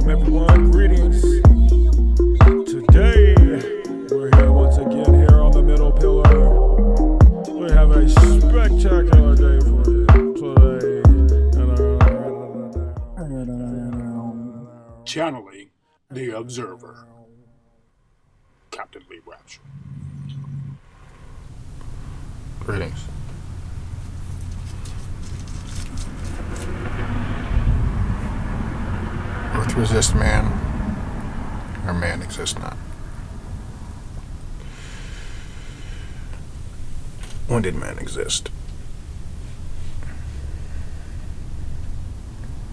Welcome everyone, greetings. Today, we're here once again here on the Middle Pillar. We have a spectacular day for you today. Channeling the Observer. Capt.LéèՌÄpţüřê. Greetings. Earth resists man, or man exists not. When did man exist?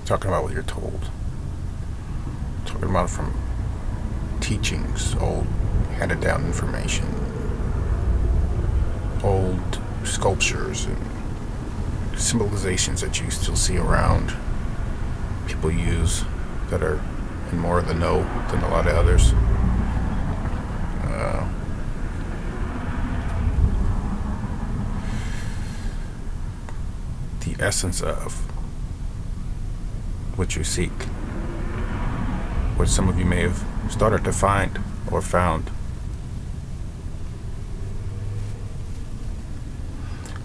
Talking about what you're told. Talking about it from teachings, old handed down information, old sculptures and symbolizations that you still see around. People use that are in more of the know than a lot of others. The essence of what you seek, what some of you may have started to find or found.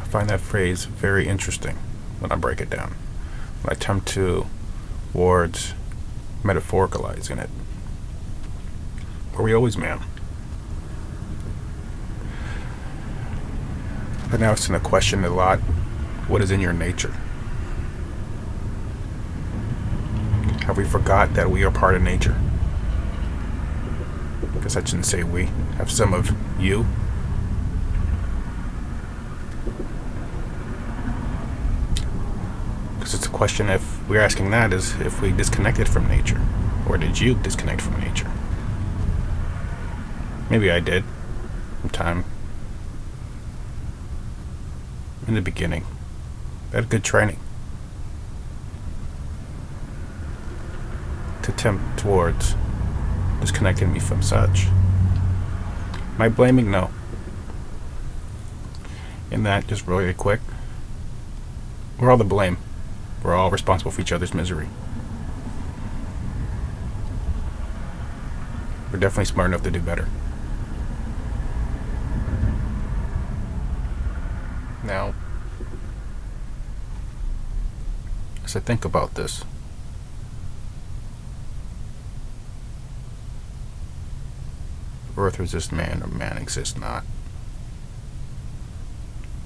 I find that phrase very interesting when I break it down, when I attempt to words metaphoricalizing it. Were we always man? But now it's in a question a lot. What is in your nature? Have we forgot that we are part of nature? I guess I shouldn't say we. Have some of you? Because it's a question, if we're asking that, is if we disconnected from nature. Or did you disconnect from nature? Maybe I did. Sometime in the beginning. I had good training to attempt towards disconnecting me from such. Am I blaming? No. In that, just really quick, we're all to blame. We're all responsible for each other's misery. We're definitely smart enough to do better. Now, as I think about this, earth resists man, or man exists not.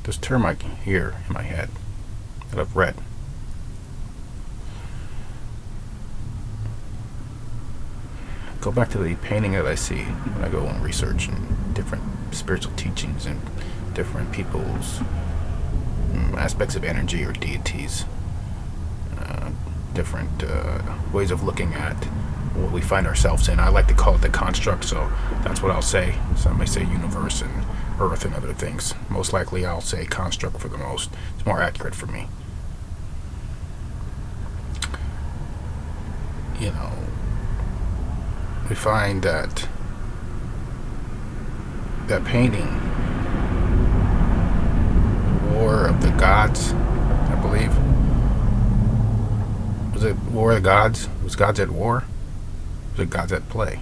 This term I can hear in my head that I've read. Go back to the painting that I see when I go and research in different spiritual teachings and different people's aspects of energy or deities, different ways of looking at what we find ourselves in. I like to call it the construct, so that's what I'll say. Some may say universe and earth and other things. Most likely I'll say construct for the most. It's more accurate for me. You know, we find that painting, War of the Gods, I believe. Was it War of the Gods? Was gods at war? Was it gods at play?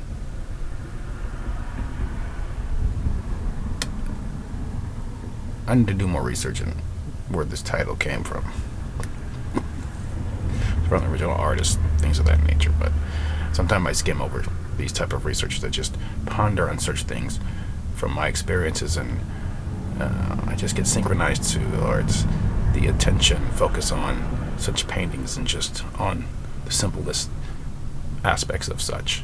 I need to do more research on where this title came from. From the original artist, things of that nature, but sometimes I skim over these type of research that just ponder on such things from my experiences, and I just get synchronized towards the attention, focus on such paintings and just on the simplest aspects of such.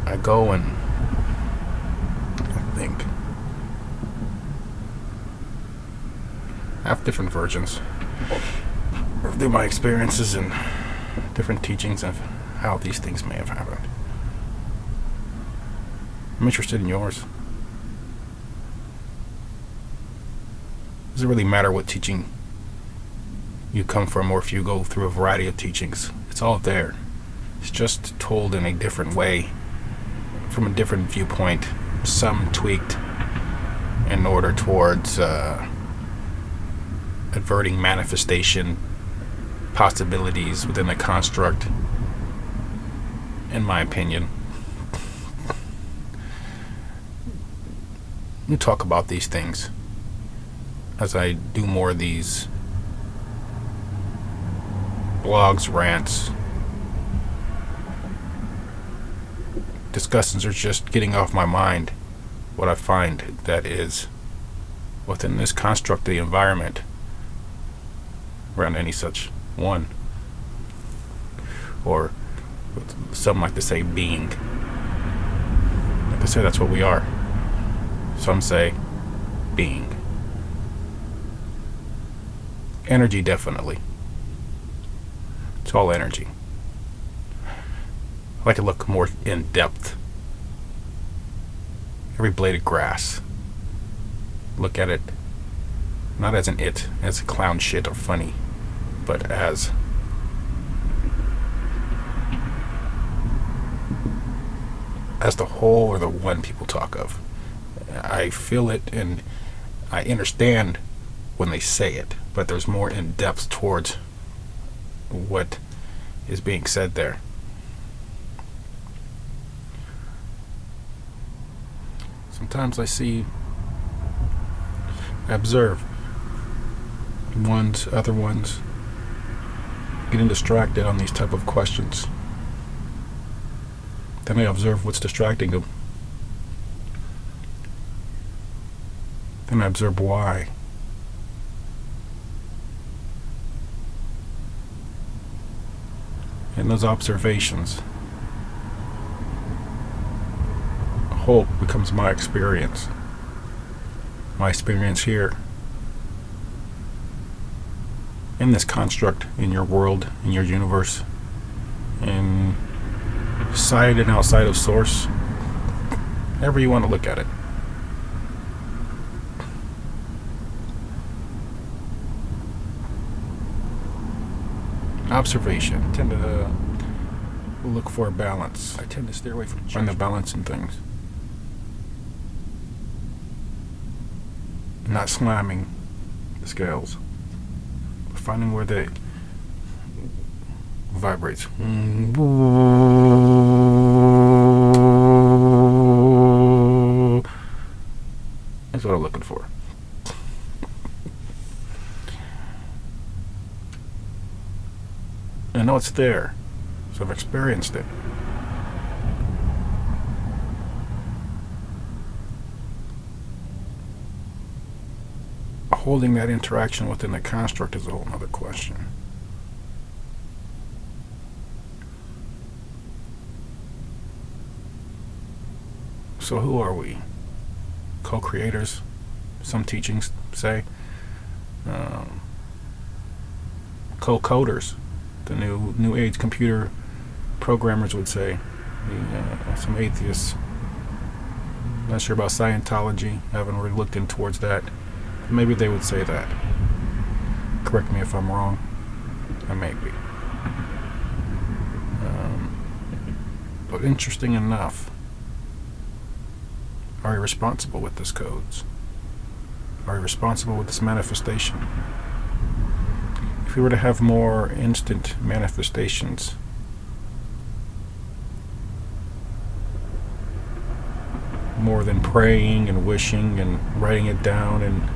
I go and I think I have different versions through my experiences and different teachings of how these things may have happened. I'm interested in yours. Does it really matter what teaching you come from, or if you go through a variety of teachings? It's all there. It's just told in a different way, from a different viewpoint, some tweaked in order towards averting manifestation possibilities within the construct, in my opinion. We talk about these things as I do more of these blogs, rants, discussions, are just getting off my mind what I find that is within this construct of the environment around any such one, or some like to say being. Like I say, that's what we are. Some say being. Energy, definitely. It's all energy. I like to look more in depth. Every blade of grass. Look at it not as as a clown shit or funny, but as the whole or the one people talk of. I feel it and I understand when they say it, but there's more in depth towards what is being said there. Sometimes I observe other ones getting distracted on these type of questions. Then I observe what's distracting them. Then I observe why. And those observations, hope becomes my experience. My experience here. In this construct, in your world, in your universe, inside and outside of source, however you want to look at it. Observation. I tend to look for a balance. I tend to steer away from finding the balance in things. Not slamming the scales, but finding where they vibrates. That's what I'm looking for. I know it's there, so I've experienced it. Holding that interaction within the construct is a whole other question. So who are we? Co-creators, some teachings say. Co-coders, the new age computer programmers would say. Some atheists. Not sure about Scientology. I haven't really looked in towards that. Maybe they would say that. Correct me if I'm wrong. I may be. But interesting enough, are you responsible with these codes? Are you responsible with this manifestation? If we were to have more instant manifestations, more than praying and wishing and writing it down and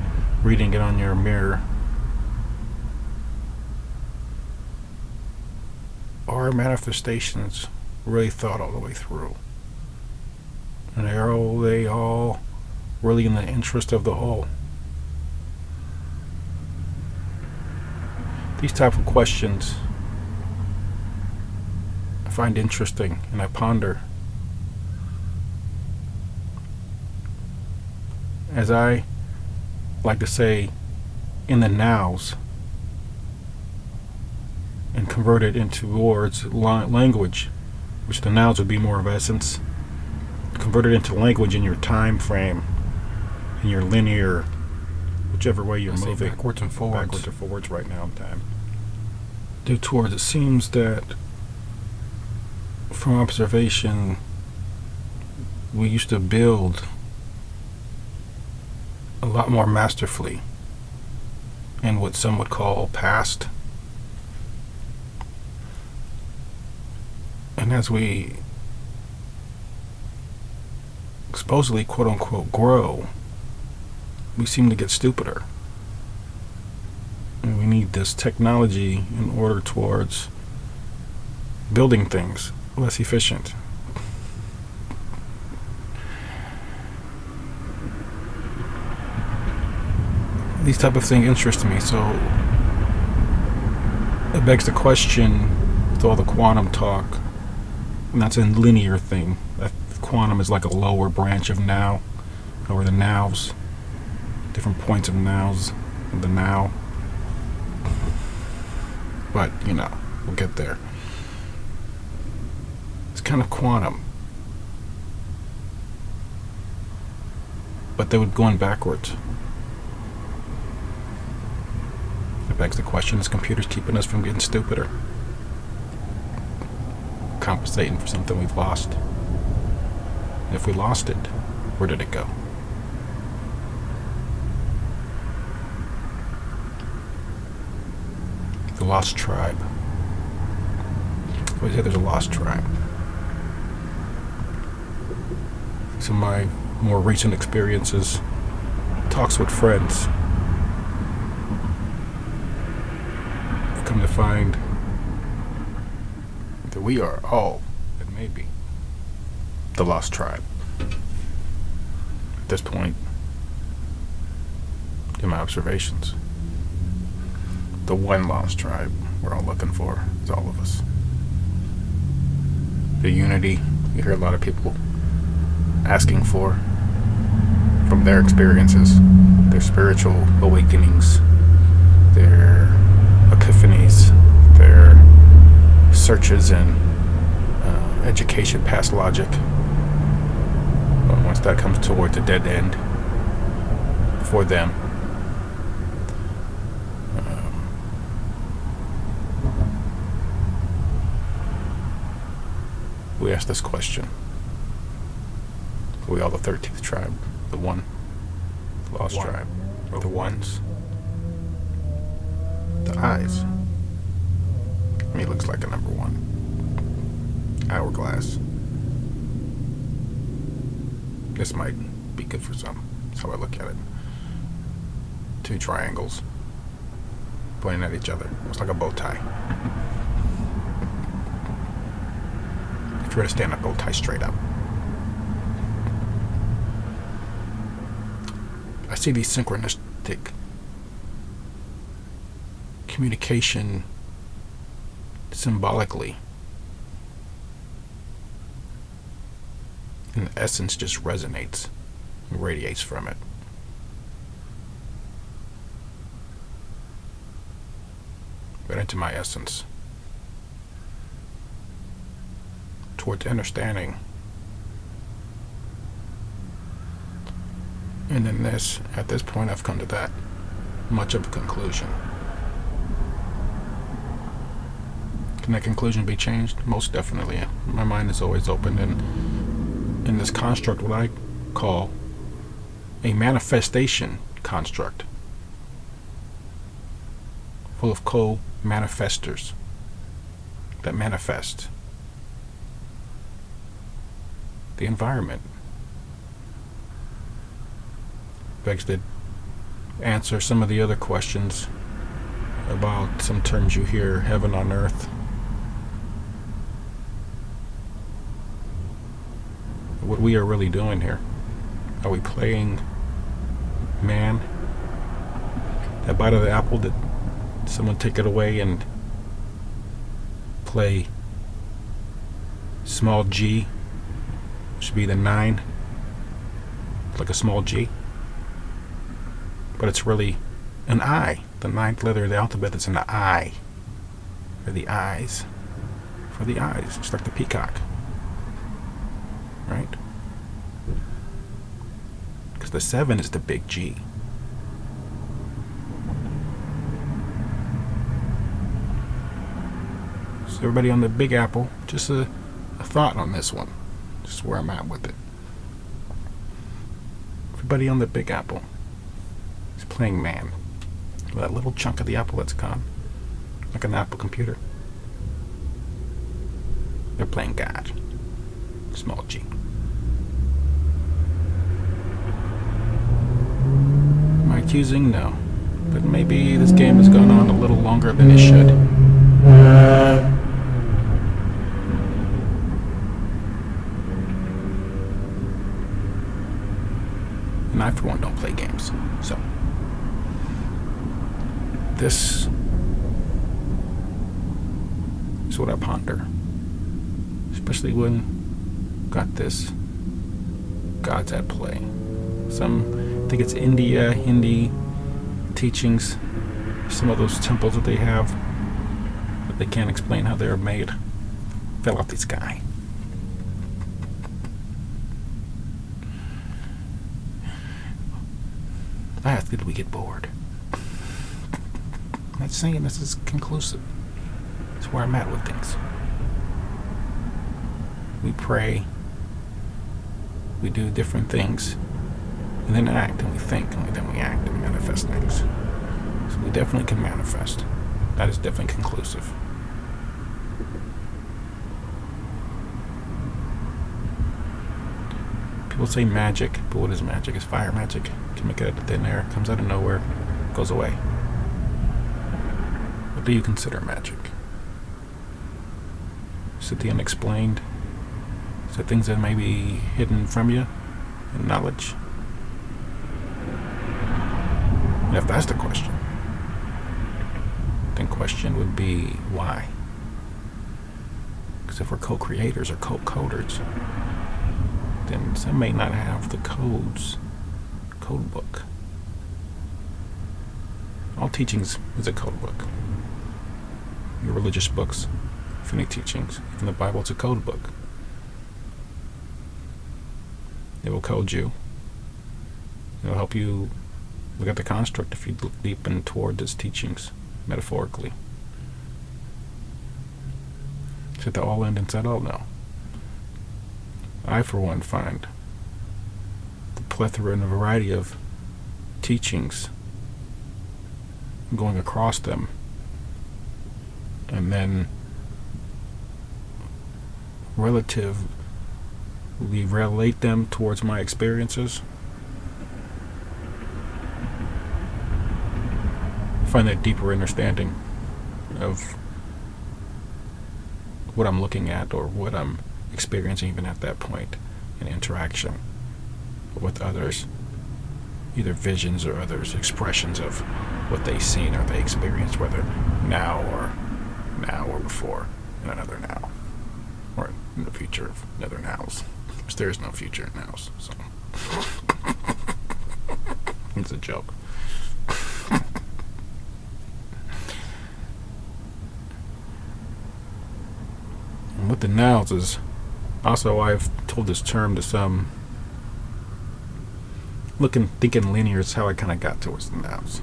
reading it on your mirror, are manifestations really thought all the way through? And are they all really in the interest of the whole? These type of questions I find interesting and I ponder as I like to say in the nows and convert it into words, language, which the nouns would be more of essence. Convert it into language in your time frame, in your linear, whichever way you're moving, backwards and forwards right now in time. Due towards, it seems that from observation, we used to build a lot more masterfully in what some would call past And as we supposedly, quote unquote, grow, we seem to get stupider. And we need this technology in order towards building things less efficient. These type of things interest me, so it begs the question with all the quantum talk, and that's a linear thing. That quantum is like a lower branch of now, or the nows, different points of nows, the now. But, we'll get there. It's kind of quantum. But they would going backwards. It begs the question, is computers keeping us from getting stupider? Compensating for something we've lost? If we lost it, where did it go? The lost tribe. I say there's a lost tribe. Some of my more recent experiences, talks with friends, I've come to find that we are all, and maybe, the lost tribe. At this point, in my observations, the one lost tribe we're all looking for is all of us. The unity you hear a lot of people asking for from their experiences, their spiritual awakenings, their epiphanies, their searches in education past logic. But once that comes towards a dead end for them, we ask this question. Are we all the 13th tribe? The one? The lost tribe? Or the ones? The eyes. I mean, it looks like a number one. Hourglass. This might be good for some. That's how I look at it. Two triangles pointing at each other. It's like a bow tie. If you were to stand up, bow tie straight up. I see these synchronistic communication symbolically. And the essence just resonates and radiates from it. But into my essence, towards understanding. And in this, at this point, I've come to that much of a conclusion. Can that conclusion be changed? Most definitely. My mind is always open, and in this construct, what I call a manifestation construct, full of co-manifestors that manifest the environment. Begs to answer some of the other questions about some terms you hear, heaven on earth. What we are really doing here. Are we playing man? That bite of the apple, did someone take it away and play small g, which would be the 9, like a small g? But it's really an I. The 9th letter of the alphabet is an I. For the eyes. For the eyes. Just like the peacock. Right? Because the 7 is the big G. So everybody on the Big Apple, just a thought on this one. Just where I'm at with it. Everybody on the Big Apple is playing man. That little chunk of the apple that's gone. Like an Apple computer. They're playing God. Small g. Am I accusing? No. But maybe this game has gone on a little longer than it should. And I, for one, don't play games. So, this is what I ponder. Especially when got this God's at play. Some think it's India, Hindi teachings. Some of those temples that they have, but they can't explain how they were made, fell out the sky. I ask, did we get bored? I'm not saying this is conclusive. It's where I'm at with things. We pray, we do different things, and then act, and we think, and then we act and manifest things. So we definitely can manifest. That is definitely conclusive. People say magic, but what is magic? It's fire magic. You can make it out of thin air, comes out of nowhere, goes away. What do you consider magic? Is it the unexplained? Is it things that may be hidden from you in knowledge? And if that's the question, then question would be why? Because if we're co-creators or co-coders, then some may not have the code book. All teachings is a code book. Your religious books, if any teachings, even the Bible, it's a code book. It will code you. It'll help you look at the construct if you look deep and toward its teachings, metaphorically. Is it the all end inside all? No. I, for one, find the plethora and the variety of teachings, going across them, and then relatively relate them towards my experiences. Find that deeper understanding of what I'm looking at or what I'm experiencing even at that point in interaction with others, either visions or others' expressions of what they've seen or they experienced, whether now or before in another now, or in the future of another nows. Because there is no future in nows, so it's a joke. And with the nows is also, I've told this term to some, thinking linear is how I kind of got towards the nows.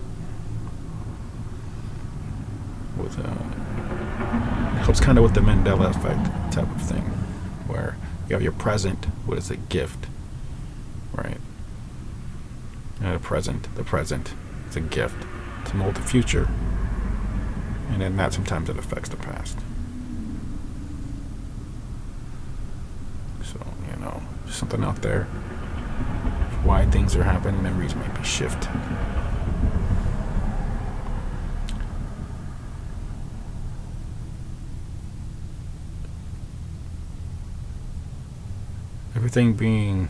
With it helps kind of with the Mandela effect type of thing, where you have your present, what is a gift, right? And the present is a gift to mold the future, and then that sometimes it affects the past. So, just something out there, why things are happening, memories maybe shift. Everything being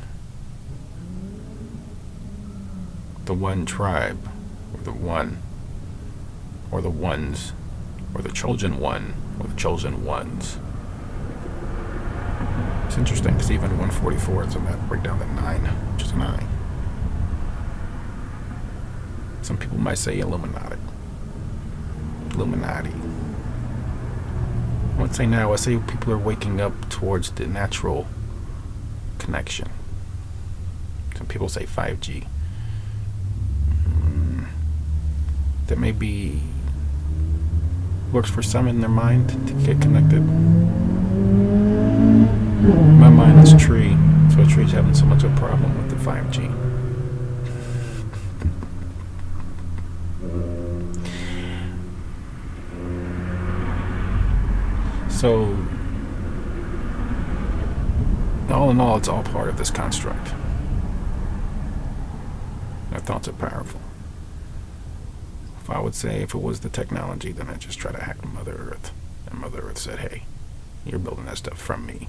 the one tribe, or the one, or the ones, or the chosen one, or the chosen ones. It's interesting because even 144 is in that breakdown to 9, which is an I. Some people might say Illuminati. I would say now, I say people are waking up towards the natural connection. Some people say 5G. That maybe works for some in their mind to get connected. My mind is tree, so a tree's having so much of a problem with the 5G. So all in all, it's all part of this construct. Our thoughts are powerful. If I would say if it was the technology, then I'd just try to hack Mother Earth. And Mother Earth said, hey, you're building that stuff from me.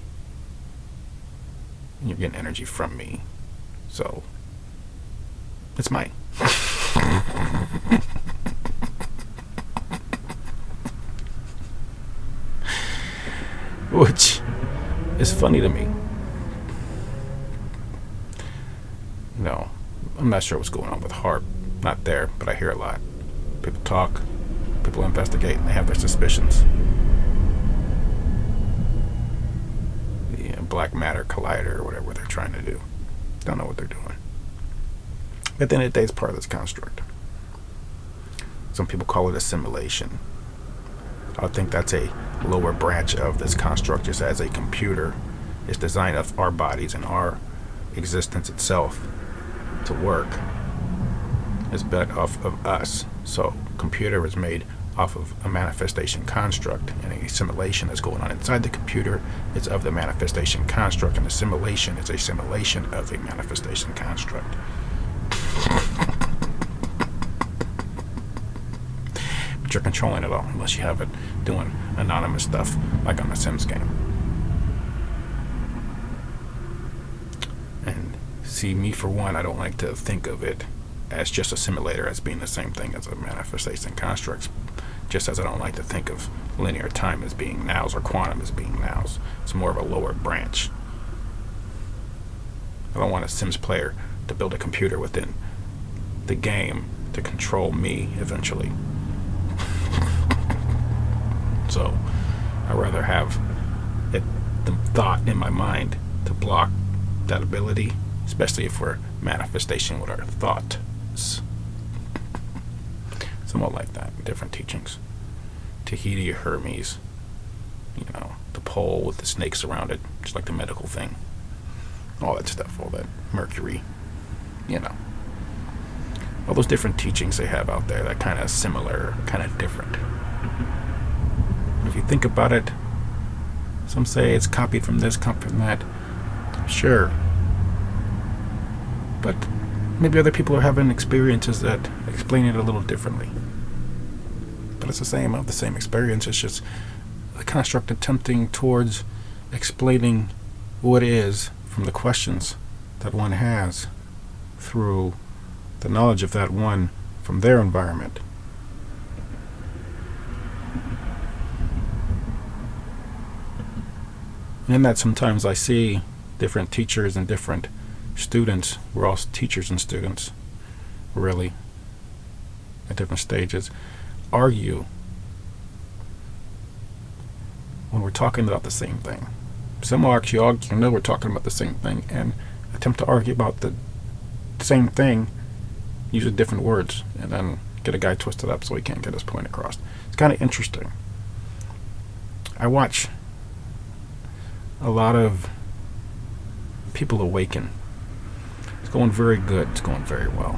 You're getting energy from me. So, it's mine. Which is funny to me. No, I'm not sure what's going on with HAARP. Not there, but I hear a lot. People talk, people investigate, and they have their suspicions. The black matter collider or whatever they're trying to do. Don't know what they're doing. At the end of the day, it's part of this construct. Some people call it assimilation. I think that's a lower branch of this construct, just as a computer is designed of our bodies and our existence itself to work is built off of us. So computer is made off of a manifestation construct, and a assimilation that's going on inside the computer is of the manifestation construct, and assimilation is a simulation of a manifestation construct. But you're controlling it all unless you have it doing anonymous stuff like on the Sims game. And see, me for one, I don't like to think of it as just a simulator as being the same thing as a manifestation construct, just as I don't like to think of linear time as being nows or quantum as being nows. It's more of a lower branch. I don't want a Sims player to build a computer within the game to control me eventually. So I'd rather have the thought in my mind to block that ability, especially if we're manifestation with our thoughts. Somewhat like that, different teachings. Tahiti, Hermes, the pole with the snakes around it, just like the medical thing. All that stuff, all that Mercury, all those different teachings they have out there that kind of similar, kind of different. If you think about it, some say it's copied from this, copied from that. Sure. But maybe other people are having experiences that explain it a little differently. But it's the same experience. It's just the construct attempting towards explaining what is from the questions that one has through the knowledge of that one from their environment. And in that, sometimes I see different teachers and different students. We're all teachers and students, really, at different stages, argue when we're talking about the same thing. Some will actually argue, we're talking about the same thing, and attempt to argue about the same thing using different words, and then get a guy twisted up so he can't get his point across. It's kind of interesting. I watch a lot of people awaken. It's going very good. It's going very well.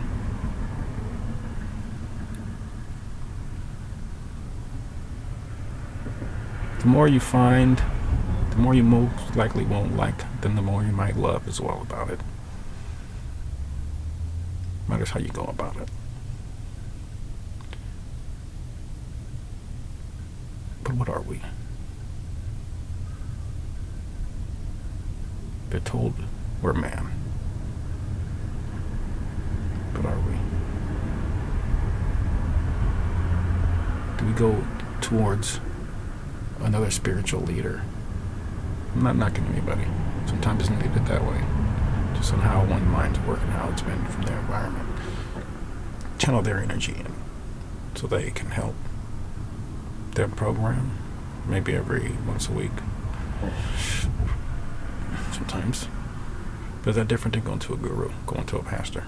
The more you find, the more you most likely won't like, then the more you might love as well about it. Matters how you go about it. But what are we? They're told we're man. But are we? Do we go towards another spiritual leader? I'm not knocking anybody. Sometimes it's needed that way. Just on how one mind's working, how it's been from their environment. Channel their energy in so they can help their program maybe every once a week. Sometimes. But is that different than going to a guru, going to a pastor?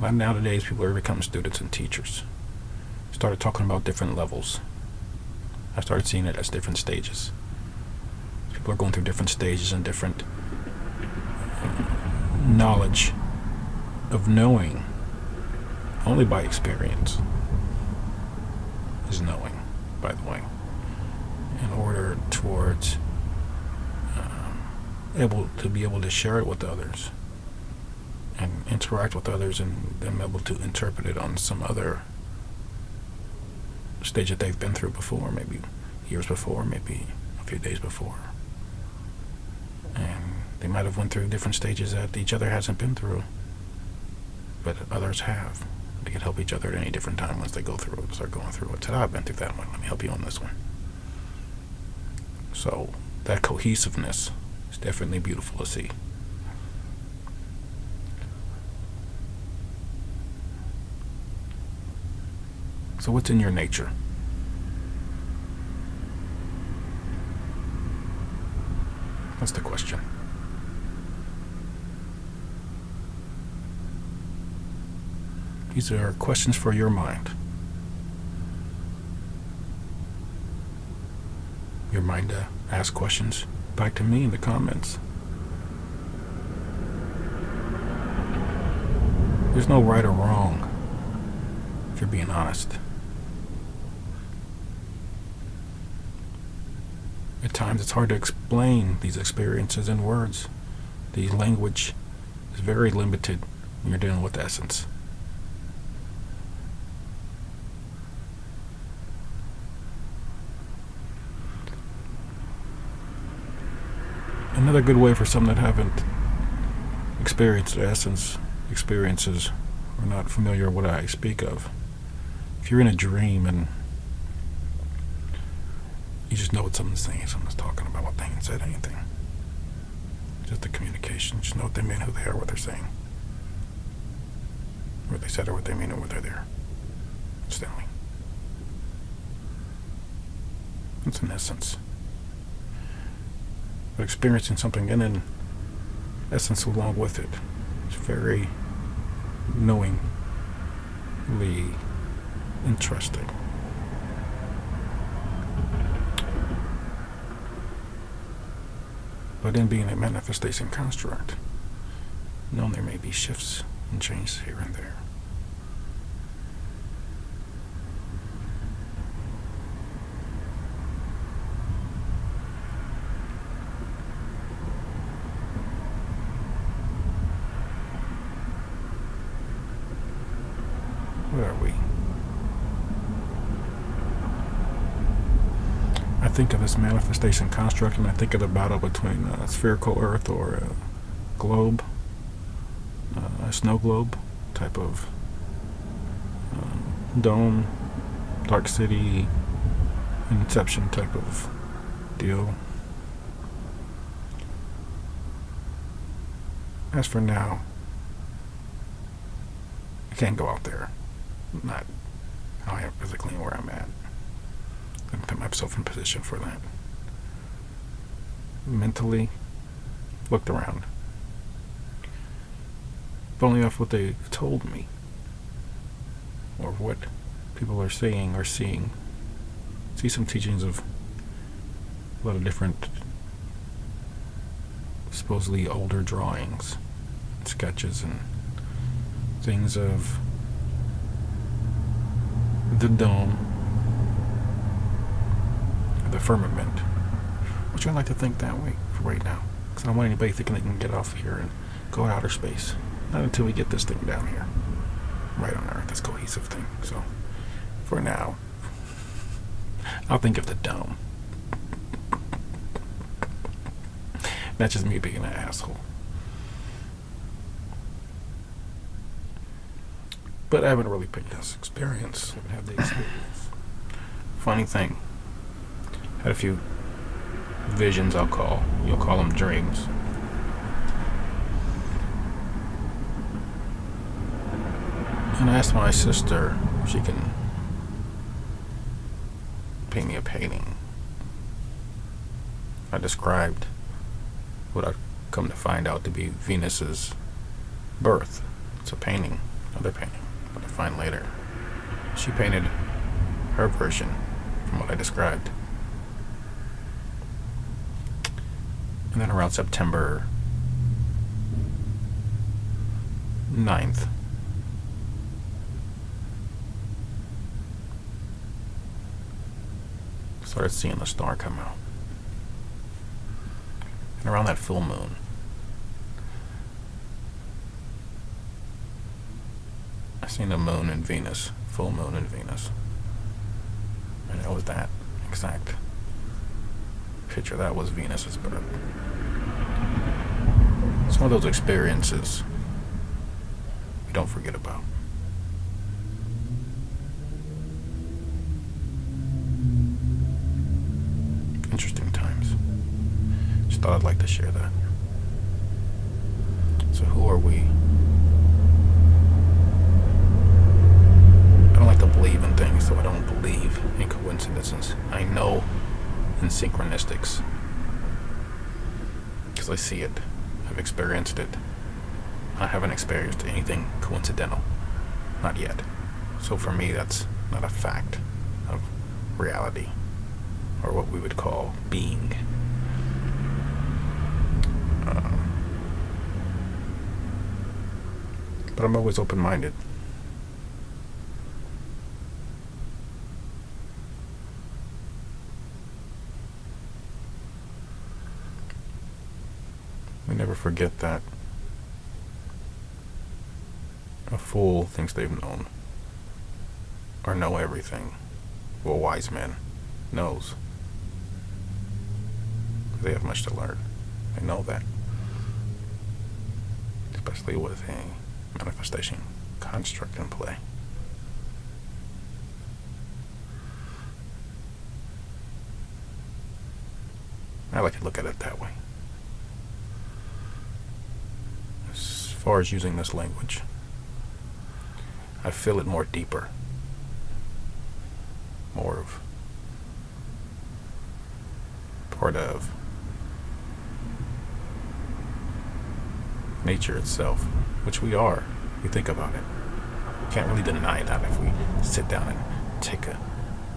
Nowadays, people are becoming students and teachers. Started talking about different levels. I started seeing it as different stages. People are going through different stages and different knowledge of knowing only by experience is knowing, by the way, in order towards be able to share it with others and interact with others, and them able to interpret it on some other stage that they've been through before, maybe years before, maybe a few days before. And they might have went through different stages that each other hasn't been through, but others have. They can help each other at any different time once they go through it, start going through it. So I've been through that one. Let me help you on this one. So that cohesiveness is definitely beautiful to see. So what's in your nature? That's the question. These are questions for your mind. Your mind to ask questions back to me in the comments. There's no right or wrong, if you're being honest. At times it's hard to explain these experiences in words. The language is very limited when you're dealing with essence. Another good way for some that haven't experienced essence experiences or not familiar with what I speak of. If you're in a dream and you just know what someone's saying, someone's talking about what they ain't said anything. Just the communication. Just know what they mean, who they are, what they're saying. What they said or what they mean or what they're there. Instantly. It's an essence. But experiencing something and then essence along with it. It's very knowingly interesting. But in being a manifestation construct, knowing there may be shifts and changes here and there. Where are we? I think of this manifestation construct and I think of the battle between a spherical earth or a globe, a snow globe type of dome, dark city, Inception type of deal. As for now, I can't go out there. Not how I am physically and where I'm at. I put myself in position for that. Mentally, looked around. Only off what they've told me, or what people are saying or seeing. See some teachings of a lot of different, supposedly older drawings, sketches, and things of the dome, the firmament, which I like to think that way for right now, because I don't want anybody thinking they can get off here and go to outer space. Not until we get this thing down here, right on Earth, this cohesive thing. So, for now, I'll think of the dome. That's just me being an asshole. But I haven't really picked this experience. I haven't had the experience. Funny thing, had a few visions, you'll call them dreams. And I asked my sister if she can paint me a painting. I described what I've come to find out to be Venus's birth. It's a painting, another painting, I'll find later. She painted her version from what I described. And then around September 9th, started seeing the star come out. And around that full moon, I seen the moon in Venus, full moon in Venus. And it was that exact picture. That was Venus's birth. It's one of those experiences we don't forget about. Interesting times. Just thought I'd like to share that. So who are we? I don't like to believe in things, so I don't believe in coincidences. I know in synchronicistics because I see it. I've experienced it. I haven't experienced anything coincidental. Not yet. So for me, that's not a fact of reality, or what we would call being. But I'm always open-minded. We never forget that a fool thinks they've known or know everything. Well, a wise man knows. They have much to learn. They know that. Especially with a manifestation construct in play. I like to look at it that way. As far as using this language, I feel it more deeper. More of part of nature itself, which we are. We think about it. Can't really deny that if we sit down and take a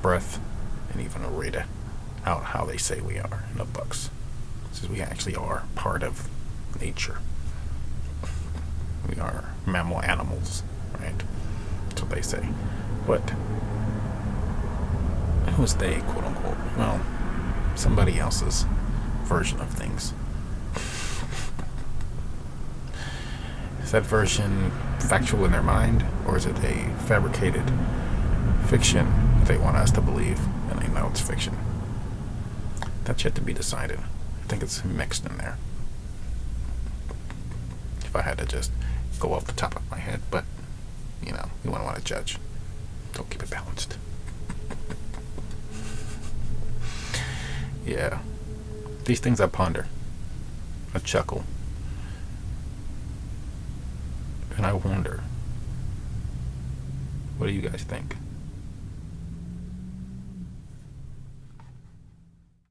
breath and even read it out how they say we are in the books. Says we actually are part of nature. We are mammal animals, right? That's what they say. But who is they, quote unquote? Well, somebody else's version of things. Is that version factual in their mind, or is it a fabricated fiction that they want us to believe and they know it's fiction? That's yet to be decided. I think it's mixed in there. If I had to just go off the top of my head, but you know, you wouldn't want to judge. Don't keep it balanced. Yeah. These things I ponder. I chuckle. And I wonder, what do you guys think?